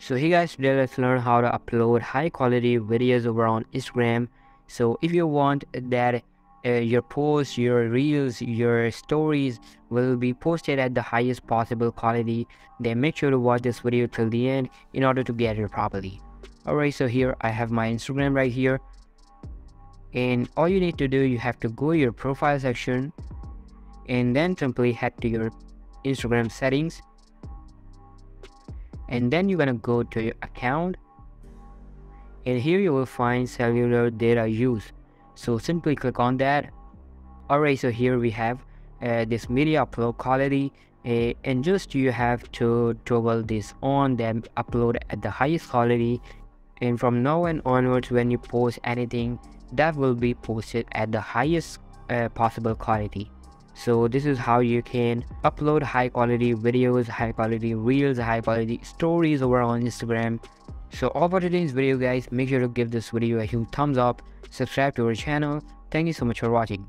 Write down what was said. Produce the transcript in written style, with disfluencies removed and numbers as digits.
So hey guys, today let's learn how to upload high quality videos over on Instagram. So if you want that your posts, your reels, your stories will be posted at the highest possible quality, then make sure to watch this video till the end in order to get it properly. Alright, so here I have my Instagram right here, and all you need to do, you have to go to your profile section and then simply head to your Instagram settings, and then you're gonna go to your account, and here you will find cellular data use. So simply click on that. Alright, so here we have this media upload quality, and just you have to toggle this on, then upload at the highest quality, and from now and onwards when you post anything, that will be posted at the highest possible quality. So this is how you can upload high quality videos, high quality reels, high quality stories over on Instagram. So all for today's video guys, make sure to give this video a huge thumbs up, subscribe to our channel. Thank you so much for watching.